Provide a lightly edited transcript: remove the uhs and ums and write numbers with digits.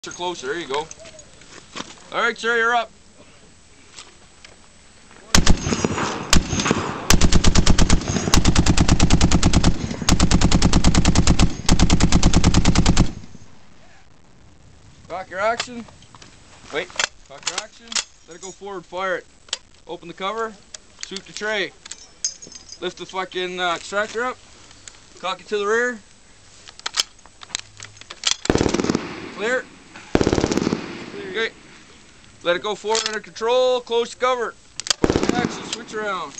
Closer, there you go. Alright, sir, you're up. Cock your action. Wait. Cock your action. Let it go forward, fire it. Open the cover. Shoot the tray. Lift the fucking extractor up. Cock it to the rear. Clear. Okay. Let it go forward under control. Close the cover. Put the action, switch around.